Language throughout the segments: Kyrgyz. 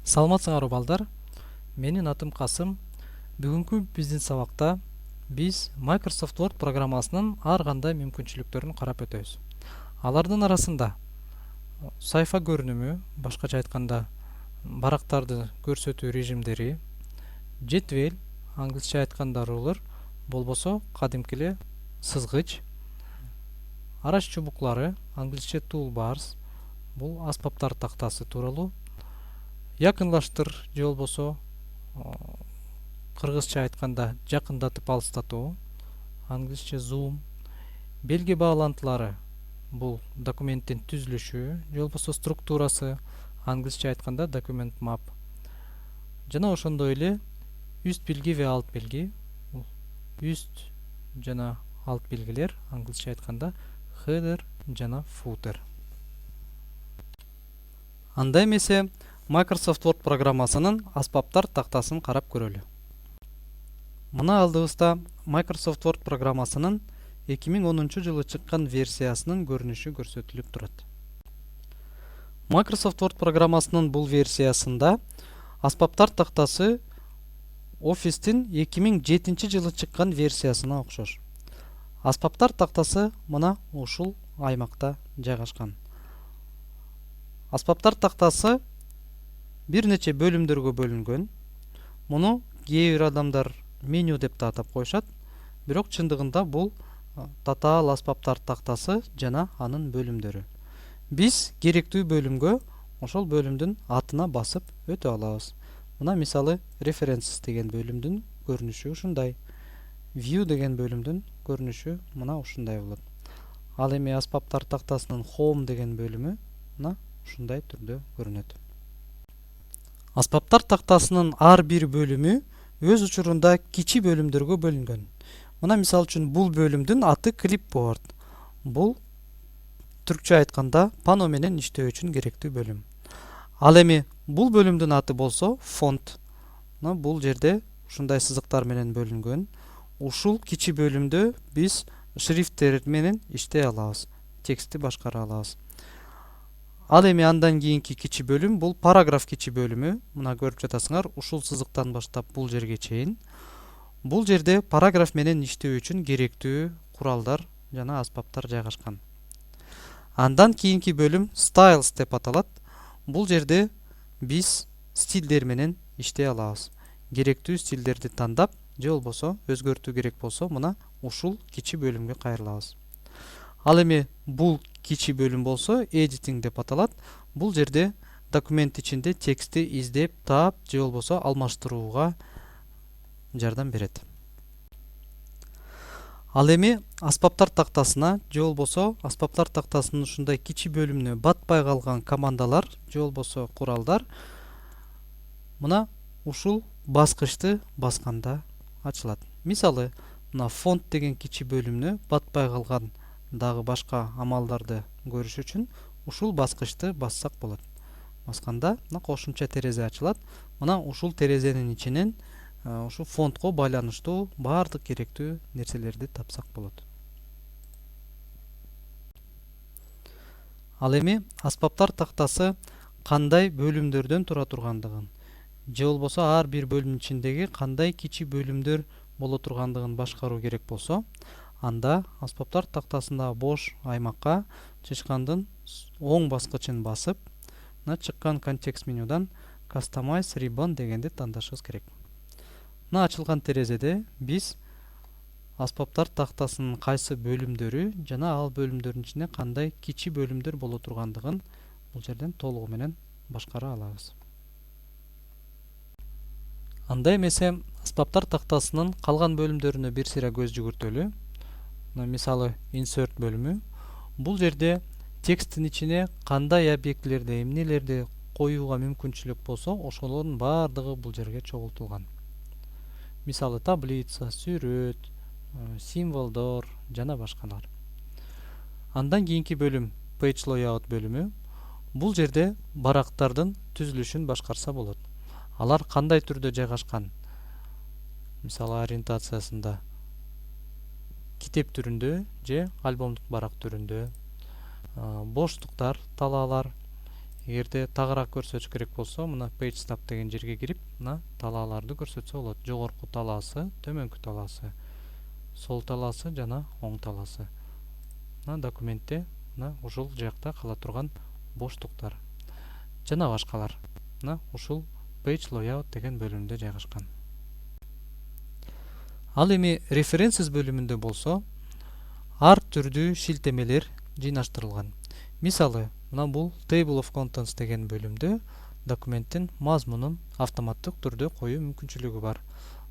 Саламатсыңарбы балдар? Менин атым Касым. Бүгүнкү биздин сабакта биз Microsoft Word программасынын ар кандай мүмкүнчүлүктөрүн карап өтөбүз. Алардын арасында сайфа көрүнүмү, башкача айтканда барактарды көрсөтүү режимдери, жетвел, англисче айтканда ruler, болбосо кадимки эле сызгыч, арач чубуклары, англисче toolbars, бул аспаптар тактасы тууралуу, якынлаштыр же болбосо кыргызча айтканда жакындатып алыстатуу, англисче zoom, белги баалантылары, бул документтин түзүлүшү же болбосо структурасы, англисче айтканда document map. Жана ошондой эле үст белги ve алт белги, үст жана алт белгилер, англисче айтканда header жана footer. Анда эмесе Microsoft Word программасынын аспаптар тактасын карап көрөлү. Мына алдыбызда Microsoft Word программасынын 2010 жылы чыккан версиясынын көрүнүшү көрсөтүлүп турат. Microsoft Word программасынын бул версиясында аспаптар тактасы Office'тин 2007 жылы чыккан версиясына окшош. Аспаптар тактасы мына ушул аймакта жайгашкан. Аспаптар тактасы бир нече бөлүмдөргө бөлүнгөн. Муну кээ бир адамдар меню деп да атап коюшат, бирок чындыгында бул татаал аспаптар тактасы жана анын бөлүмдөрү. Биз керектүү бөлүмгө ошол бөлүмдүн атына басып өтө алабыз. Мына мисалы references деген бөлүмдүн көрүнүшү ушундай. View деген бөлүмдүн көрүнүшү мына ушундай болот. Ал эми аспаптар тактасынын home деген бөлүмү мына ушундай түрдө көрүнөт. Аспаптар тактасынын ар бир бөлүмү өз учурунда кичи бөлүмдөргө бөлүнгөн. Мына мисалы үчүн бул бөлүмдүн аты clipboard. Бул түркчө айтканда пано менен иштөө үчүн керектүү бөлүм. Ал эми бул бөлүмдүн аты болсо font. Мына бул жерде ушундай сызыктар менен бөлүнгөн. Ушул кичи бөлүмдө биз шрифттер менен иштей алабыз, текстти башкара алабыз. Ал эми андан кийинки кичи бөлүм бул параграф кичи бөлүмү. Мына көрүп жатасыңар, ушул сызыктан баштап бул жерге чейин. Бул жерде параграф менен иштөө үчүн керектүү куралдар жана аспаптар жайгашкан. Андан кийинки бөлүм styles деп аталат. Бул жерде биз стилдер менен иштей алабыз. Керектүү стилдерди тандап, же болбосо өзгөртүү керек болсо, мына ушул кичи бөлүмгө кайрылабыз. Ал эми бул кичи бөлүм болсо editing деп аталат. Бул жерде документ ичинде текстти издеп, таап, же болбосо алмаштырууга жардам берет. Ал эми аспаптар тактасына же болбосо аспаптар тактасынын ушундай кичи бөлүмүнө батпай калган командалар же болбосо куралдар мына ушул баскычты басканда ачылат. Мисалы, мына фонт деген кичи бөлүмүнө батпай калган дагы башка амалдарды көрүш үчүн ушул баскычты бассак болот. Басканда мына кошумча терезе ачылат. Мына ушул терезенин ичинен ушу фонтко байланыштуу баардык керектүү нерселерди тапсак болот. Ал эми аспаптар тактасы кандай бөлүмдөрдөн тура тургандыгын, же болбосо ар бир бөлүм ичиндеги кандай кичи бөлүмдөр боло тургандыгын башкаруу керек болсо, анда аспаптар тактасындагы бош аймакка чычкандын оң баскычын басып, мына чыккан контекст менюдан Customize Ribbon дегенди тандашыбыз керек. Мына ачылган терезеде биз аспаптар тактасынын кайсы бөлүмдөрү жана ал бөлүмдөрдүн ичинде кандай кичи бөлүмдөр боло тургандыгын бул жерден толугу менен башкара алабыз. Анда эмесе аспаптар тактасынын калган бөлүмдөрүнө бир сыйра көз жүгүртөлү. Мына мисалы insert бөлүмү. Бул жерде тексттин ичине кандай объектилерди, эмнелерди коюуга мүмкүнчүлүк болсо, ошолордун баардыгы бул жерге чогултулган. Мисалы таблица, сүрөт, символдор жана башкалар. Андан кийинки бөлүм page layout бөлүмү. Бул жерде барактардын түзүлүшүн башкарса болот. Алар кандай түрдө жайгашкан? Мисалы ориентациясында китеп түрүндө же альбомдук барак түрүндө, боштуктар, талаалар, эгерде тагыраак көрсөтүш керек болсо мына page tab деген жерге кирип мына талааларды көрсөтсө болот. Жогорку талаасы, төмөнкү талаасы, сол талаасы жана оң талаасы. Мына документте мына ушул жакта кала турган боштуктар жана башкалар мына ушул page layout деген бөлүмдө жайгашкан. Ал эми references бөлүмүндө болсо ар түрдүү шилтемелер жыйнаштырылган. Мисалы, мына бул table of contents деген бөлүмдө документтин мазмунун автоматтык түрдө коюу мүмкүнчүлүгү бар.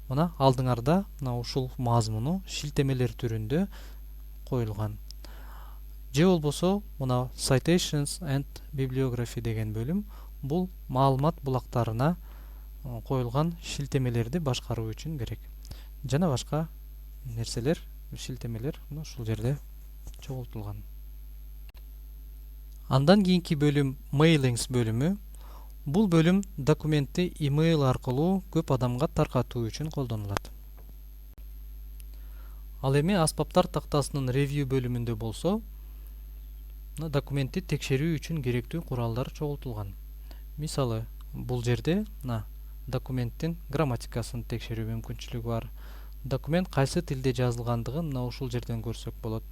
Мына алдыңарда мына ушул мазмуну шилтемелер түрүндө коюлган. Же болбосо мына citations and bibliography деген бөлүм бул маалымат булактарына коюлган шилтемелерди башкаруу үчүн керек. Жана башка нерселер, шилтемелер мына ушул жерде чогултулган. Андан кийинки бөлүм mailings бөлүмү. Бул бөлүм документти email аркылуу көп адамга таркатуу үчүн колдонулат. Ал эми аспаптар тактасынын review бөлүмүндө болсо, документти текшерүү үчүн керектүү куралдар чогултулган. Мисалы, бул жерде мына документтин грамматикасын текшерүү мүмкүнчүлүгү бар. Документ кайсы тилде жазылгандыгын мына ушул жерден көрсөк болот.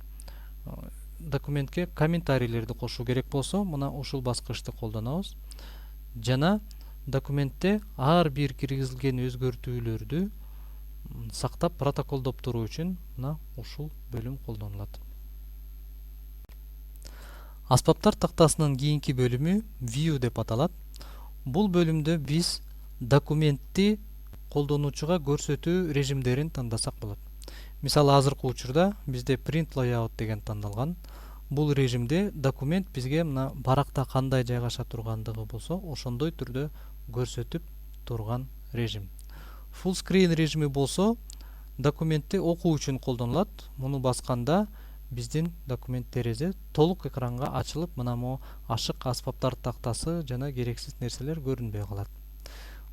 Документке комментарийлерди кошуу керек болсо, мына ушул баскычты колдонобуз. Жана документте ар бир киргизилген өзгөртүүлөрдү сактап протоколдоп туруу үчүн мына ушул бөлүм колдонулат. Аспаптар тактасынын кийинки бөлүмү view деп аталат. Бул бөлүмдө биз документти колдонуучуга көрсөтүү режимдерин тандасак болот. Мисалы, азыркы учурда бизде print layout деген тандалган. Бул режимде документ бизге мына баракта кандай жайгаша тургандыгы болсо, ошондой түрдө көрсөтүп турган режим. Full screen режими болсо, документти окуу үчүн колдонулат. Муну басканда биздин документ терезе толук экранга ачылып, мына могу ашык аспаптар тактасы жана керексиз нерселер көрүнбөй калат.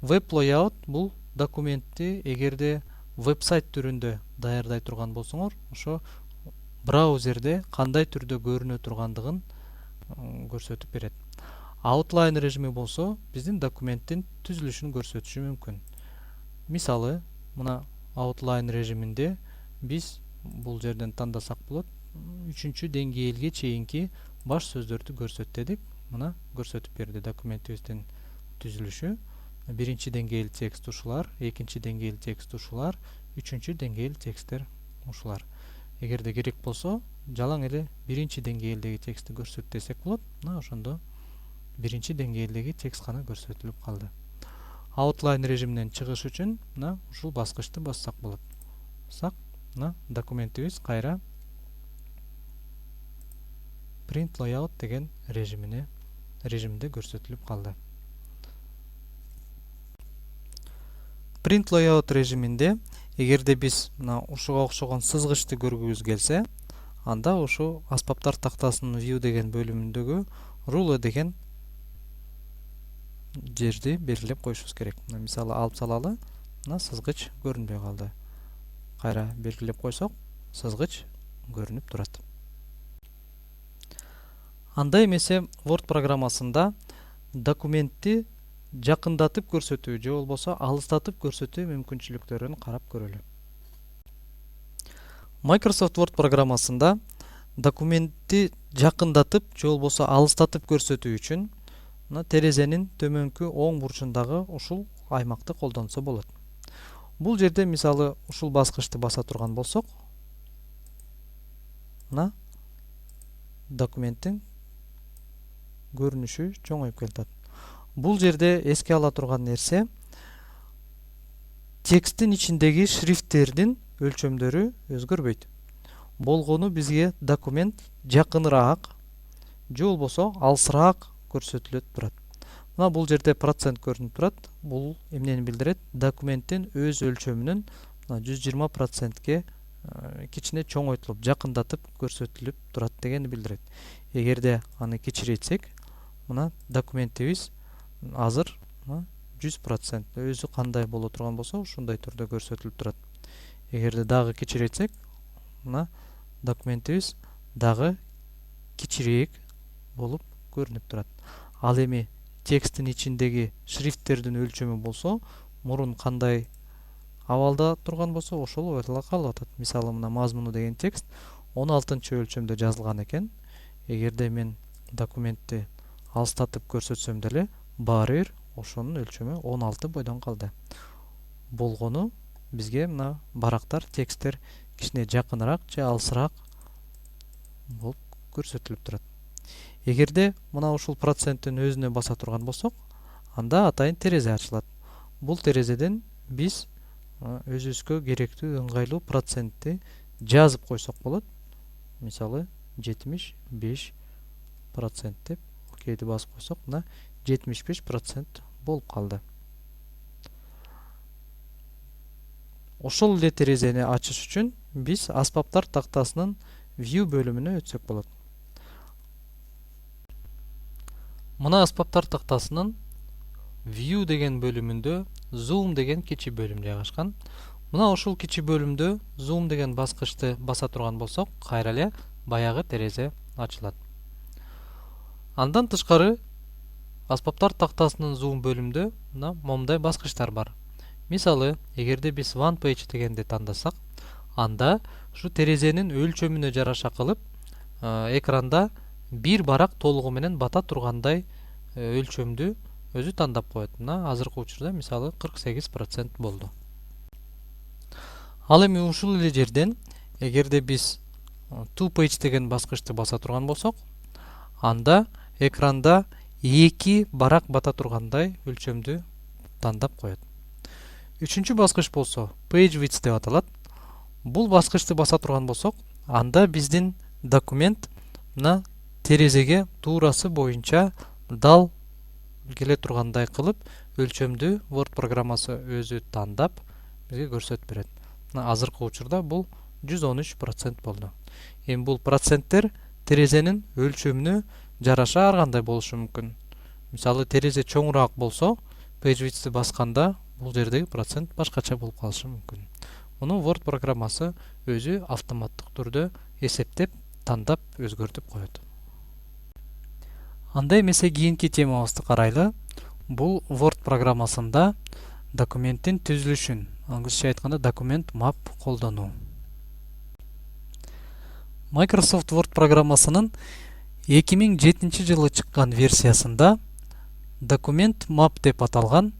Web layout бул документти эгерде веб-сайт түрүндө даярдай турган болсоңор, ошо браузерде кандай түрдө көрүнө тургандыгын көрсөтүп берет. Outline режими болсо, биздин документтин түзүлүшүн көрсөтүшү мүмкүн. Мисалы, мына outline режиминде биз бул жерден тандасак болот. 3-чү деңгээлге чейинки баш сөздөрдү көрсөт дедик. Мына көрсөтүп берди документибиздин түзүлүшү. Биринчи деңгээл текст ушулар, экинчи деңгээл текст ушулар, үчүнчү деңгээл тексттер ушулар. Эгерде керек болсо, жалаң эле биринчи деңгээлдеги текстти көрсөт десек болот. Мына ошондо биринчи деңгээлдеги текст гана көрсөтүлүп калды. Outline режиминен чыгыш үчүн мына ушул баскычты бассак болот. Бассак, мына документибиз кайра print layout деген режимде көрсөтүлүп калды. Print layout режиминде эгерде биз мына ушуга окшогон сызгычты көргүбүз келсе, анда ушу аспаптар тактасынын view деген бөлүмүндөгү ruler деген жерди белгилеп коюшубуз керек. Мисалы, алып салалы, мына сызгыч көрүнбөй калды. Кайра белгилеп койсок, сызгыч көрүнүп турат. Анда эмесе Word программасында документти жакындатып көрсөтүү же болбосо алыстатып көрсөтүү мүмкүнчүлүктөрүн карап көрөлү. Microsoft Word программасында документти жакындатып же болбосо алыстатып көрсөтүү үчүн мына терезенин төмөнкү оң бурчундагы ушул аймакты колдонсо болот. Бул жерде мисалы ушул баскычты баса турган болсок, мына документтин көрүнүшү чоңоюп келатат. Бул жерде эске ала турган нерсе, тексттин ичиндеги шрифттердин өлчөмдөрү өзгөрбөйт. Болгону бизге документ жакыныраак же болбосо алысыраак көрсөтүлөт турат. Мына бул жерде процент көрүнүп турат. Бул эмнени билдирет? Документтин өз өлчөмүнүн 120%ке кичине чоңойтулуп, жакындатып көрсөтүлүп турат дегенди билдирет. Эгерде аны кичирейтсек, мына документибиз азыр 100% өзү кандай боло турган болсо, ушундай түрдө көрсөтүлүп турат. Эгерде дагы кичирейтсек, мына документибиз дагы кичирээк болуп көрүнүп турат. Ал эми тексттин ичиндеги шрифттердин өлчөмү болсо, мурун кандай абалда турган болсо, ошол эле калып атат. Мисалы, мына мазмуну деген текст 16 өлчөмдө жазылган экен. Эгерде мен документти алыстатып көрсөтсөм деле, баары бир ошонун өлчөмү 16 бойдон калды. Болгону бизге мына барактар, тексттер кичине жакыныраак же алысыраак болуп көрсөтүлүп турат. Эгерде мына ушул проценттин өзүнө баса турган болсок, анда атайын терезе ачылат. Бул терезеден биз өзүбүзгө керектүү ыңгайлуу процентти жазып койсок болот. Мисалы 75% деп окейди басып койсок, мына 75% болуп калды. Ошол эле терезени ачыш үчүн биз аспаптар тактасынын view бөлүмүнө өтсөк болот. Мына аспаптар тактасынын view деген бөлүмүндө zoom деген кичи бөлүм жайгашкан. Мына ушул кичи бөлүмдө zoom деген баскычты баса турган болсок, кайра эле баягы терезе ачылат. Андан тышкары аспаптар тактасынын zoom бөлүмдө мына момундай баскычтар бар. Мисалы, эгерде биз one page дегенди тандасак, анда ушу терезенин өлчөмүнө жараша кылып, экранда бир барак толугу менен бата тургандай өлчөмдү өзү тандап коет. Мына азыркы учурда мисалы 48% болду. Ал эми ушул эле жерден эгерде биз two page деген баскычты баса турган болсок, анда экранда 2 барак бата тургандай өлчөмдү тандап коет. Үчүнчү баскыч болсо page width деп аталат. Бул баскычты баса турган болсок, анда биздин документ мына терезеге туурасы боюнча дал келе тургандай кылып өлчөмдү Word программасы өзү тандап бизге көрсөтүп берет. Мына азыркы учурда бул 113% болду. Эми бул проценттер терезенин өлчөмүнө жараша ар кандай болушу мүмкүн. Мисалы, терезе чоңураак болсо, page width'ти басканда бул жердеги процент башкача болуп калышы мүмкүн. Муну Word программасы өзү автоматтык түрдө эсептеп, тандап өзгөртүп коет. Анда эмесе кийинки темабызды карайлы. Бул Word программасында документтин түзүлүшүн, англисче айтканда документ map колдонуу. Microsoft Word программасынын 2007 жылы чыккан версиясында документ map деп аталган,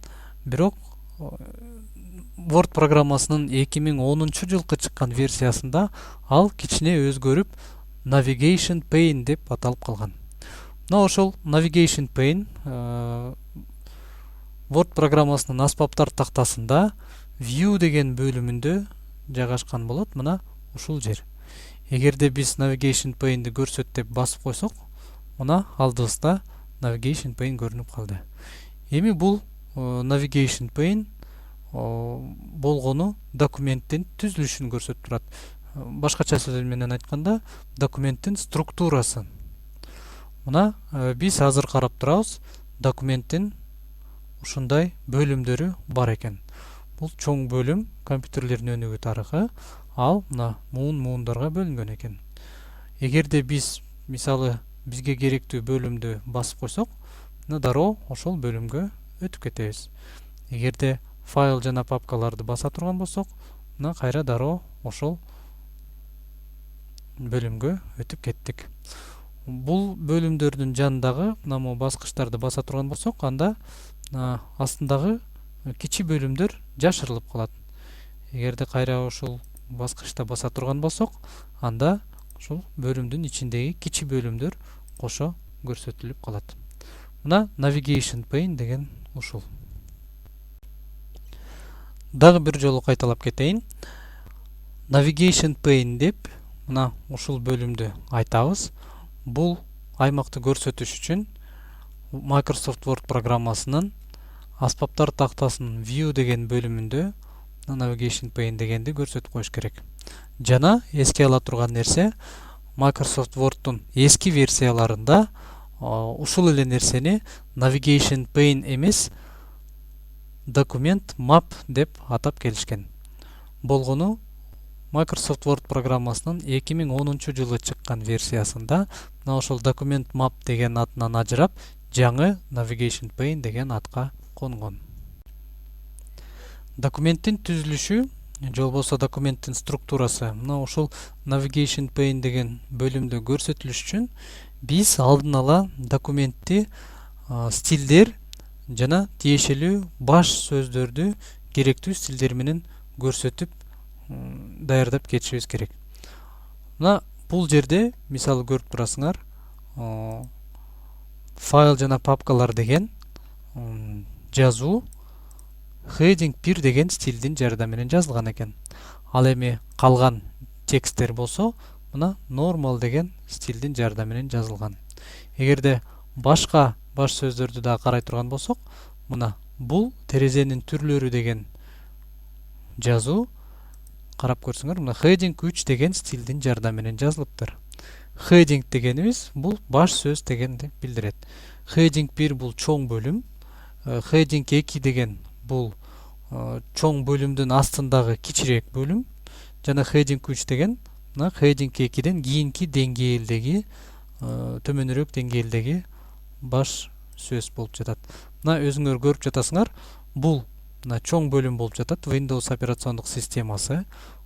бирок Word программасынын 2010 жылкы чыккан версиясында ал кичине өзгөрүп Navigation Pane деп аталып калган. Мына ошол Navigation Pane Word программасынын аспаптар тактасында View деген бөлүмүндө жайгашкан болот. Мына ушул жер. Эгерде биз Navigation Pane'ди көрсөт деп басып койсок, мына алдыбызда Navigation Pane көрүнүп калды. Эми бул Navigation Pane болгону документтин түзүлүшүн көрсөтүп турат. Башкача сөз менен айтканда, документтин структурасын. Мына биз азыр карап турабыз, документтин ушундай бөлүмдөрү бар экен. Бул чоң бөлүм компьютерлердин өнүгүү тарыхы, ал мына муундарга бөлүнгөн экен. Эгерде биз мисалы бизге керектүү бөлүмдү басып койсок, мына дароо ошол бөлүмгө өтүп кетебиз. Эгерде файл жана папкаларды баса турган болсок, мына кайра дароо ошол бөлүмгө өтүп кеттик. Бул бөлүмдөрдүн жанындагы мына баскычтарды баса турган болсок, анда астындагы кичи бөлүмдөр жашырылып калат. Эгерде кайра ушул баскычта баса турган болсок, анда ушул бөлүмдүн ичиндеги кичи бөлүмдөр кошо көрсөтүлүп калат. Мына Navigation Pane деген ушул. Дагы бир жолу кайталап кетейин. Navigation Pane деп мына ушул бөлүмдү айтабыз. Бул аймакты көрсөтүш үчүн Microsoft Word программасынын аспаптар тактасынын View деген бөлүмүндө Navigation Pane дегенди көрсөтүп коюш керек. Жана эске ала турган нерсе, Microsoft Word'тун эски версияларында ушул эле нерсени Navigation Pane эмес, Document Map деп атап келишкен. Болгону Microsoft Word программасынын 2010 жылы чыккан версиясында мына ошол Document Map деген атынан ажырап, жаңы navigation pane деген атка конгон. Документтин түзүлүшү же болбосо документтин структурасы мына ушул navigation pane деген бөлүмдө көрсөтүлүш үчүн биз алдын ала документти стилдер жана тиешелүү баш сөздөрдү керектүү стилдер менен көрсөтүп даярдап кетишибиз керек. Мына бул жерде мисалы көрүп турасыңар, файл жана папкалар деген жазуу heading 1 деген стилдин жардамы менен жазылган экен. Ал эми калган тексттер болсо мына normal деген стилдин жардамы менен жазылган. Эгерде башка баш сөздөрдү да карай турган болсок, мына бул терезенин түрлөрү деген жазуу карап көрсөңөр, мына heading 3 деген стилдин жардамы менен жазылыптыр. Heading дегенибиз бул баш сөз дегенди билдирет. Heading 1 бул чоң бөлүм, heading 2 деген бул чоң бөлүмдүн астындагы кичирээк бөлүм, жана heading 3 деген мына heading 2ден кийинки деңгээлдеги төмөнүрөөк деңгээлдеги баш сөз болуп жатат. Мына өзүңөр көрүп жатасыңар, бул мына чоң бөлүм болуп жатат. Windows операциондук системасы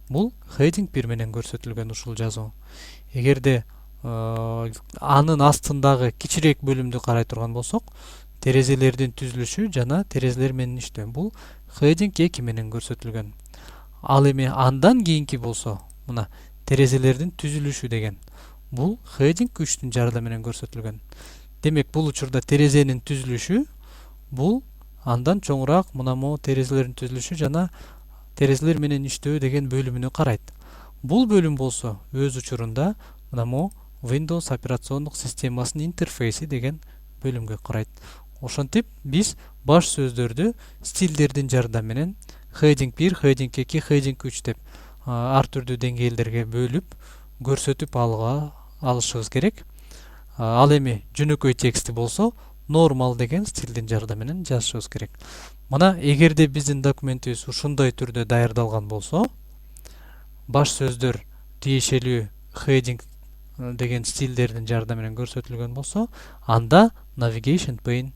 бул heading 1 менен көрсөтүлгөн ушул жазуу. Эгерде анын астындагы кичирээк бөлүмдү карай турган болсок, терезелердин түзүлүшү жана терезелер менен иштөө бул heading 2 менен көрсөтүлгөн. Ал эми андан кийинки болсо, мына терезелердин түзүлүшү деген бул heading 3-түн жардамы менен көрсөтүлгөн. Демек бул учурда терезенин түзүлүшү бул андан чоңураак мына могу терезелердин түзүлүшү жана терезелер менен иштөө деген бөлүмүнө карайт. Бул бөлүм болсо өз учурунда мына могу Windows операциондук системасынын интерфейси деген бөлүмгө карайт. Ошентип биз баш сөздөрдү стилдердин жардамы менен heading 1, heading 2, heading 3 деп ар түрдүү деңгээлдерге бөлүп көрсөтүп алышыбыз керек. Ал эми жөнөкөй тексти болсо normal деген стилдин жардамы менен жазышыбыз керек. Мына эгерде биздин документибиз ушундай түрдө даярдалган болсо, баш сөздөр тиешелүү heading деген стилдердин жардамы менен көрсөтүлгөн болсо, анда navigation pane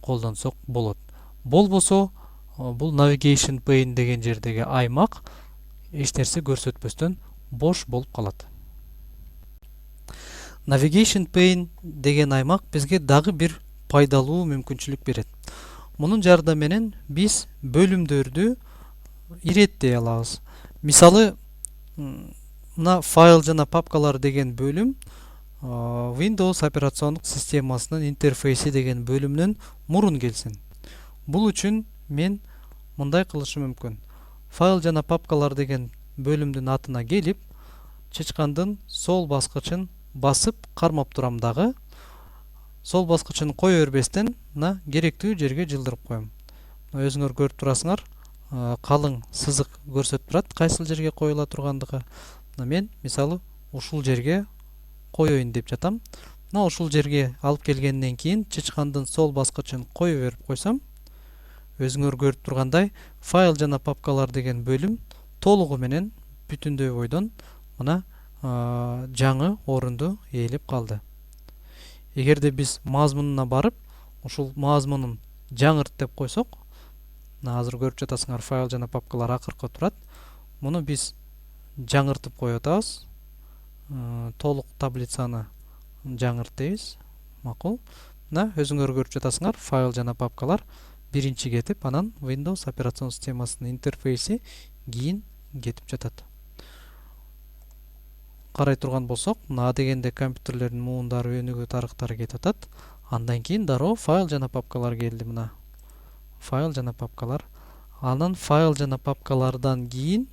колдонсок болот. Болбосо бул navigation pane деген жердеги аймак эч нерсе көрсөтпөстөн бош болуп калат. Navigation pane деген аймак бизге дагы бир пайдалуу мүмкүнчүлүк берет. Мунун жардамы менен биз бөлүмдөрдү иреттей алабыз. Мисалы, мына файл жана папкалар деген бөлүм Windows операциондук системасынын интерфейси деген бөлүмүнөн мурун келсин. Бул үчүн мен мындай кылышым мүмкүн. Файл жана папкалар деген бөлүмдүн атына келип, чычкандын сол баскычын басып кармап турам дагы. Сол баскычын кое бербестен мына керектүү жерге жылдырып коем. Өзүңөр көрүп турасыңар, калың сызык көрсөтүп турат кайсыл жерге коюла тургандыгы. Мен мисалы ушул жерге коеюн деп жатам. Мына ушул жерге алып келгенден кийин чычкандын сол баскычын кое берип койсом, өзүңөр көрүп тургандай файл жана папкалар деген бөлүм толугу менен бүтүндөй бойдон мына жаңы орунду ээлеп калды. Эгерде биз мазмунуна барып, ушул мазмунун жаңырт деп койсок, мына азыр көрүп жатасыңар, файл жана папкалар акыркы турат. Муну биз жаңыртып коюп атабыз. Толук таблицаны жаңырт дейбиз. Макул. Мына өзүңөр көрүп жатасыңар, файл жана папкалар биринчи кетип, анан Windows операцион системасынын интерфейси кийин кетип жатат. Карай турган болсок, мына дегенде компьютерлердин муундары, өнүгүү тарыктары кетип атат. Андан кийин дароо файл жана папкалар келди. Мына файл жана папкалар. Анан файл жана папкалардан кийин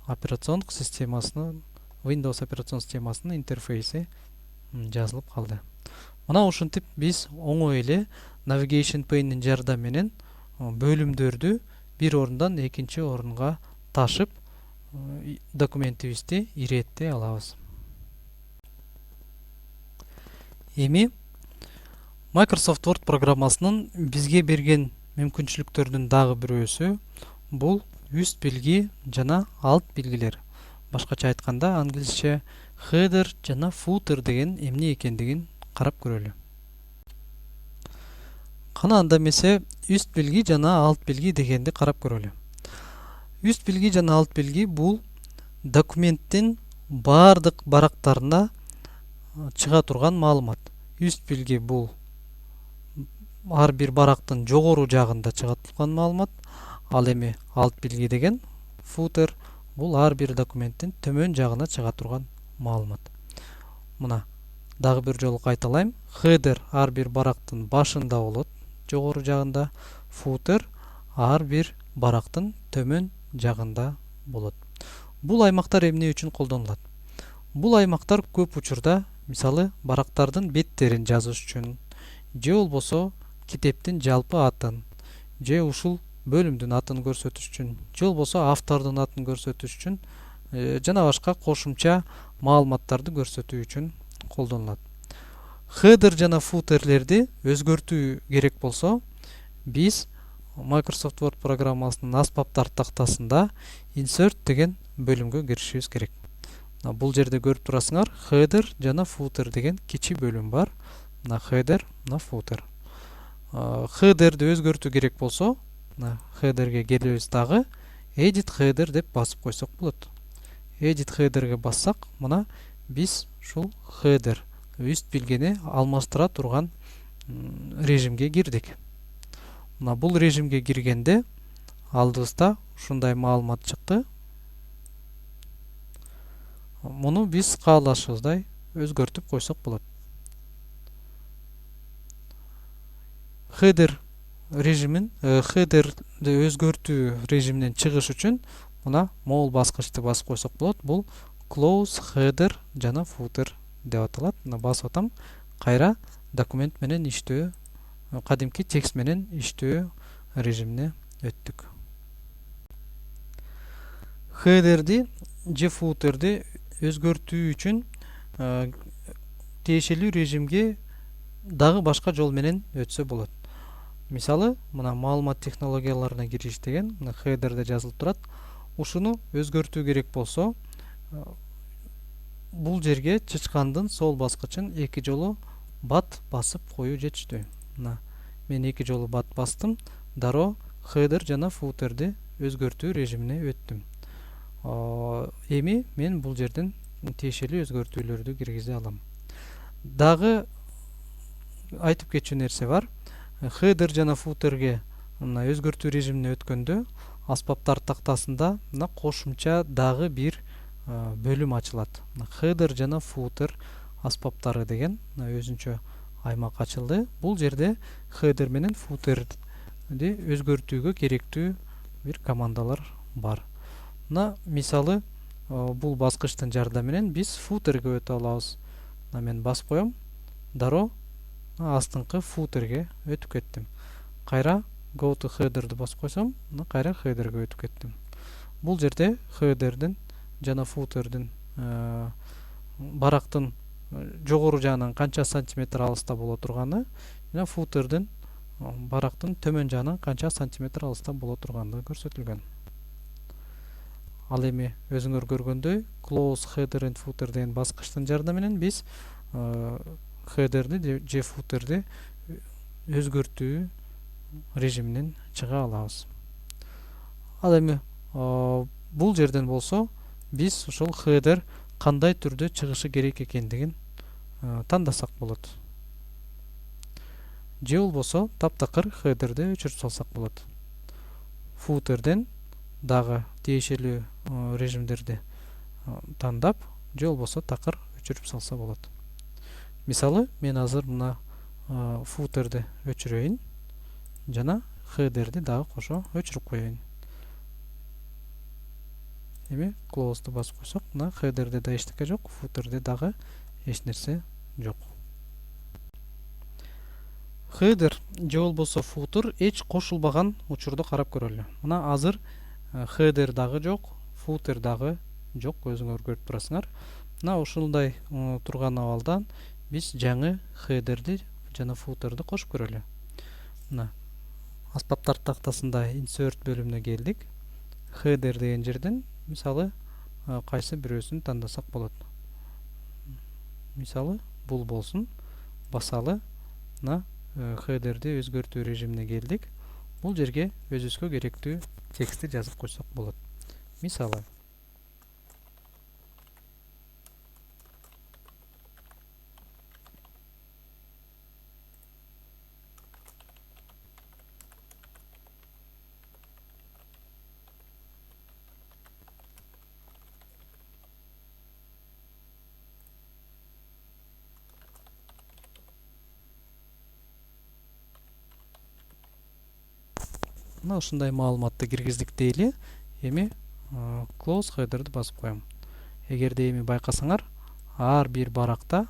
операциондук системасынын Windows операцион системасынын интерфейси жазылып калды. Мына ушинтип биз оңой эле navigation pane'ин жардамы менен бөлүмдөрдү бир орундан экинчи орунга ташып документибизди иреттей алабыз. Эми Microsoft Word программасынын бизге берген мүмкүнчүлүктөрдүн дагы бирөөсү бул үст билги жана алт билгилер. Башкача айтканда англисче header жана footer деген эмне экендигин карап көрөлү. Кана анда эмесе үст билги жана алт билги дегенди карап көрөлү. Үст билги жана алт билги бул документтин бардык барактарына чыга турган маалымат. Үст билги бул ар бир барактын жогору жагында чыга турган маалымат, ал эми алт билги деген footer бул ар бир документтин төмөн жагына чыга турган маалымат. Мына дагы бир жолу кайталайм. Header ар бир барактын башында болот, жогору жагында. Footer ар бир барактын төмөн жагында болот. Бул аймактар эмне үчүн колдонулат? Бул аймактар көп учурда, мисалы, барактардын беттерин жазыш үчүн, же болбосо китептин жалпы атын, же ушул бөлүмдүн атын көрсөтүш үчүн, же болбосо автордун атын көрсөтүш үчүн, жана башка кошумча маалыматтарды көрсөтүү үчүн колдонулат. Header жана footer'лерди өзгөртүү керек болсо, биз Microsoft Word программасынын аспаптар тактасында insert деген бөлүмгө киришибиз керек. Бул жерде көрүп турасыңар, header жана footer деген кичи бөлүм бар. Мына header, мына footer. Header'ди өзгөртүү керек болсо, мына header'ге келебиз дагы, edit header деп басып койсок болот. Edit header'ге бассак, мына биз ушул header үст билгени алмаштыра турган режимге кирдик. Мына бул режимге киргенде алдыбызда ушундай маалымат чыкты. Муну биз каалашыбыздай өзгөртүп койсок болот. Header режимин, header'ди өзгөртүү режиминен чыгыш үчүн мына могул баскычты басып койсок болот. Бул close header жана footer деп аталат. Мына басып атам. Кайра документ менен иштөө, кадимки текст менен иштөө режимине өттүк. Header'ди же footer'ди өзгөртүү үчүн тиешелүү режимге дагы башка жол менен өтсө болот. Мисалы, мына маалымат технологияларына кириш деген мына header'де жазылып турат. Ушуну өзгөртүү керек болсо, бул жерге чычкандын сол баскычын эки жолу бат басып коюу жетиштүү. Мына мен эки жолу бат бастым, дароо header жана footer'ди өзгөртүү режимине өттүм. Эми мен бул жерден тиешелүү өзгөртүүлөрдү киргизе алам. Дагы айтып кетчү нерсе бар. Header жана footer'ге мына өзгөртүү режимине өткөндө аспаптар тактасында мына кошумча дагы бир бөлүм ачылат. Header жана footer аспаптары деген өзүнчө аймак ачылды. Бул жерде header менен footer'ди өзгөртүүгө керектүү бир командалар бар. Мына мисалы, бул баскычтын жардамы менен биз footer'ге өтө алабыз. Мына мен басып коем, дароо астыңкы footer'ге өтүп кеттим. Кайра go to header'ди басып койсом, мына кайра header'ге өтүп кеттим. Бул жерде header'дин жана footer'дин барактын жогору жагынан канча сантиметр алыста боло турганы, жана footer'дин барактын төмөн жагынан канча сантиметр алыста боло турганы көрсөтүлгөн. Ал эми өзүңөр көргөндөй close header and footer деген баскычтын жардамы менен биз header'ди же footer'ди өзгөртүү режиминен чыга алабыз. Ал эми бул жерден болсо биз ушул header кандай түрдө чыгышы керек экендигин тандасак болот. Же болбосо таптакыр header'ди өчүрүп салсак болот. Footer'ден дагы тиешелүү режимдерди тандап, же болбосо такыр өчүрүп салса болот. Мисалы, мен азыр мына footer'ди өчүрөйүн жана header'ди дагы кошо өчүрүп коеюн. Эми close'ду басып койсок, мына header'де да эчтеке жок, footer'де дагы эч нерсе жок. Header же болбосо footer эч кошулбаган учурду карап көрөлү. Мына азыр header дагы жок, footer дагы жок, өзүңөр көрүп турасыңар. Мына ушундай турган абалдан биз жаңы header'ди жана footer'ди кошуп көрөлү. Мына аспаптар тактасында insert бөлүмүнө келдик. Header деген жерден мисалы кайсы бирөөсүн тандасак болот. Мисалы бул болсун. Басалы, мына хедерди өзгөртүү режимине келдик. Бул жерге өзүбүзгө керектүү текстти жазып койсок болот. Мисалы, мына ушундай маалыматты киргиздик дейли. Эми close header'ды басып коем. Эгерде эми байкасаңар, ар бир баракта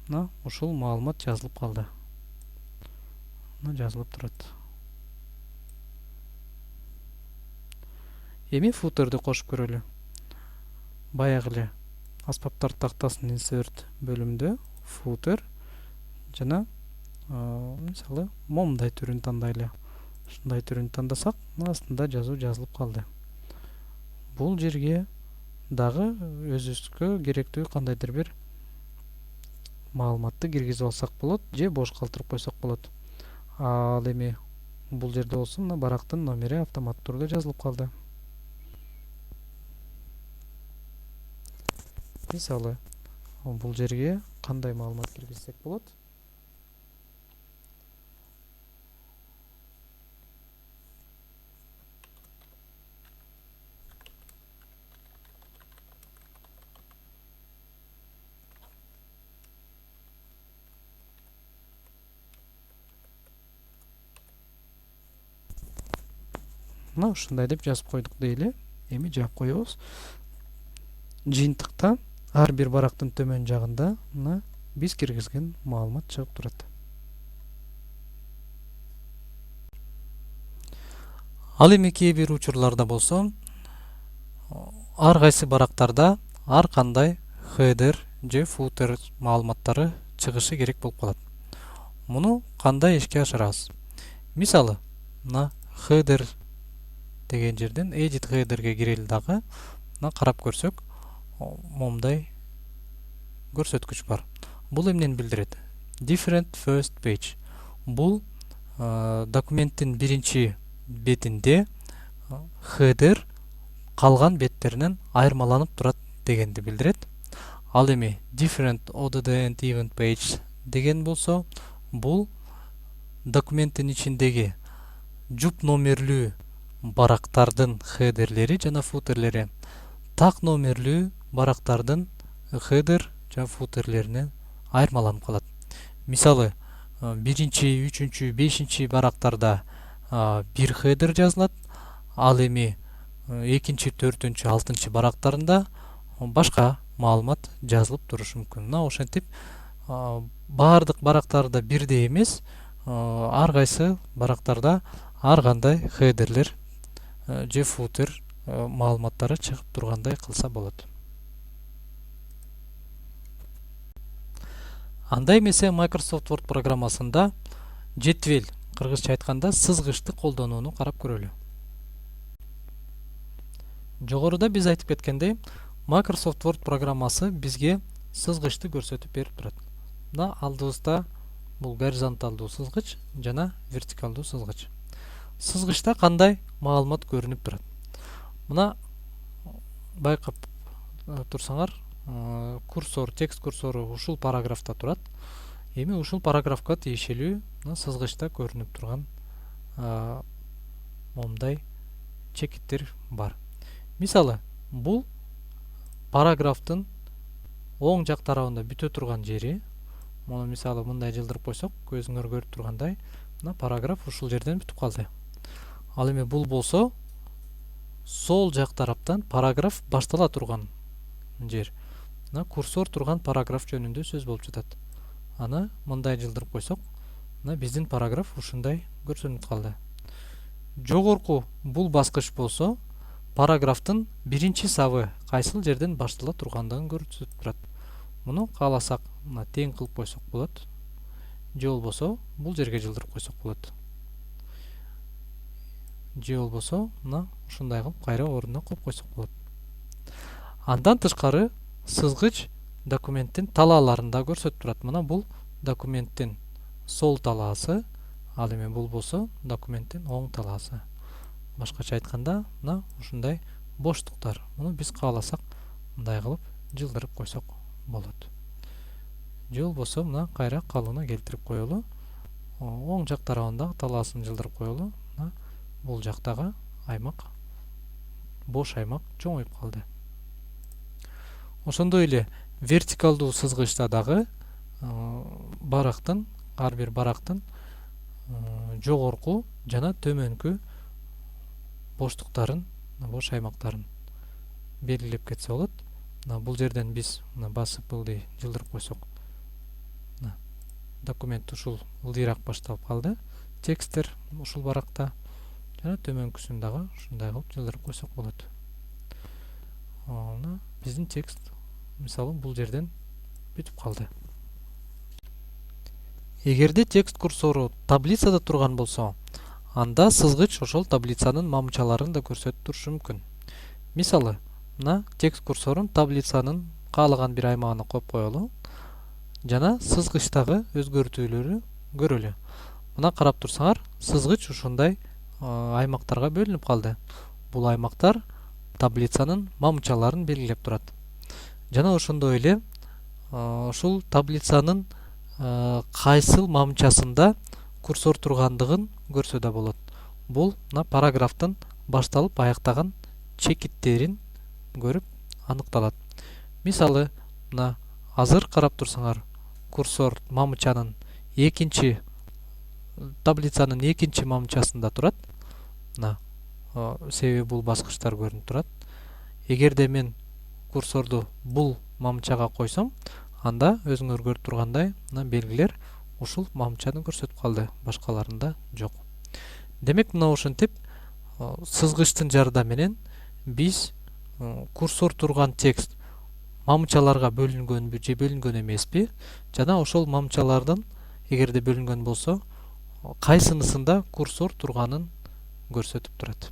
мына ушул маалымат жазылып калды. Мына жазылып турат. Эми footer'ды кошуп көрөлү. Баягы эле аспаптар тактасынын insert бөлүмүндө footer жана мисалы момундай түрүн тандайлы. Ушундай түрүн тандасак, астында жазуу жазылып калды. Бул жерге дагы өзүбүзгө керектүү кандайдыр бир маалыматты киргизип алсак болот же бош калтырып койсок болот. Ал эми бул жерде болсо мына барактын номери автоматтуу түрдө жазылып калды. Мисалы, бул жерге кандай маалымат киргизсек болот? Мына ушундай деп жазып койдук дейли. Эми жаап коебуз. Жыйынтыкта ар бир барактын төмөн жагында мына биз киргизген маалымат чыгып турат. Ал эми кээ бир учурларда болсо, ар кайсы барактарда ар кандай header же footer маалыматтары чыгышы керек болуп калат. Муну кандай ишке ашырабыз? Мисалы, мына header деген жерден edit header'ге кирели дагы, мына карап көрсөк, момундай көрсөткүч бар. Бул эмнени билдирет? Different first page. Бул документтин биринчи бетинде header калган беттеринен айырмаланып турат дегенди билдирет. Ал эми different odd and even page деген болсо, бул документтин ичиндеги жуп номерлүү барактардын headerleri жана footerleri так номерлүү барактардын header жана footerlеринен айырмаланып калат. Мисалы, 1-3, 5 барактарда бир header жазылат, ал эми 2, 4, 6 барактарында башка маалымат жазылып турушу мүмкүн. Мына ошентип баардык барактарда бирдей эмес, ар кайсы барактарда ар кандай header'лер же footer маалыматтары чыгып тургандай кылса болот. Андай эмесе Microsoft Word программасында жетвел, кыргызча айтканда сызгычты колдонууну карап көрөлү. Жогоруда биз айтып кеткендей, Microsoft Word программасы бизге сызгычты көрсөтүп берип турат. Мына алдыбызда бул горизонталдуу сызгыч жана вертикалдуу сызгыч. Сызгычта кандай маалымат көрүнүп турат? Мына байкап турсаңар, курсор, текст курсору ушул параграфта турат. Эми ушул параграфка тиешелүү мына сызгычта көрүнүп турган момундай чекиттер бар. Мисалы, бул параграфтын оң жак тарабында бүтө турган жери. Муну мисалы мындай жылдырып койсок, көзүңөр көрүп тургандай, мына параграф ушул жерден бүтүп калды. Ал эми бул болсо, сол жак тараптан параграф баштала турган жер. Мына курсор турган параграф жөнүндө сөз болуп жатат. Аны мындай жылдырып койсок, мына биздин параграф ушундай көрсөнүп калды. Жогорку бул баскыч болсо, параграфтын биринчи сабы кайсыл жерден баштала тургандыгын көрсөтүп турат. Муну кааласак, мына тең кылып койсок болот. Же болбосо, бул жерге жылдырып койсок болот. Же болбосо, мына ушундай кылып кайра ордуна коюп койсок болот. Андан тышкары сызгыч документтин талааларын да көрсөтүп турат. Мына бул документтин сол талаасы, ал эми бул болсо документтин оң талаасы. Башкача айтканда, мына ушундай боштуктар. Муну биз кааласак мындай кылып жылдырып койсок болот. Же болбосо мына кайра калыбына келтирип коелу. Оң жак тарабындагы талаасын жылдырып коелу. Мына бул жактагы аймак, бош аймак чоңоюп калды. Ошондой эле вертикалдуу сызгычта дагы барактын, ар бир барактын жогорку жана төмөнкү боштуктарын, бош аймактарын белгилеп кетсе болот. Бул жерден биз басып ылдый жылдырып койсок, документ ушул ылдыйраак башталып калды. Тексттер ушул баракта жана төмөнкүсүн дагы ушундай кылып жылдырып койсок болот. Биздин текст мисалы бул жерден бүтүп калды. Эгерде текст курсору таблицада турган болсо, анда сызгыч ошол таблицанын мамычаларын да көрсөтүп турушу мүмкүн. Мисалы, мына текст курсорун таблицанын каалаган бир аймагына коюп коелу жана сызгычтагы өзгөртүүлөрү көрөлү. Мына карап турсаңар, сызгыч ушундай аймактарга бөлүнүп калды. Бул аймактар таблицанын мамычаларын белгилеп турат. Жана ошондой эле ушул таблицанын кайсыл мамычасында курсор тургандыгын көрсө да болот. Бул мына параграфтын башталып аяктаган чекиттерин көрүп аныкталат. Мисалы, мына азыр карап турсаңар, курсор мамычанын таблицанын экинчи мамычасында турат. Мына себеби бул баскычтар көрүнүп турат. Эгерде мен курсорду бул мамычага койсом, анда өзүңөр көрүп тургандай, мына белгилер ушул мамычаны көрсөтүп калды, башкаларында жок. Демек, мына ушинтип сызгычтын жардамы менен биз курсор турган текст мамычаларга бөлүнгөнбү же бөлүнгөн эмеспи, жана ошол мамычалардын эгерде бөлүнгөн болсо, кайсынысында курсор турганын көрсөтүп турат.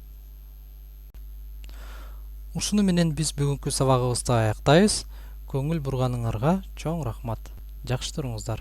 Ушуну менен биз бүгүнкү сабагыбызды аяктайбыз. Көңүл бурганыңарга чоң рахмат. Жакшы туруңуздар.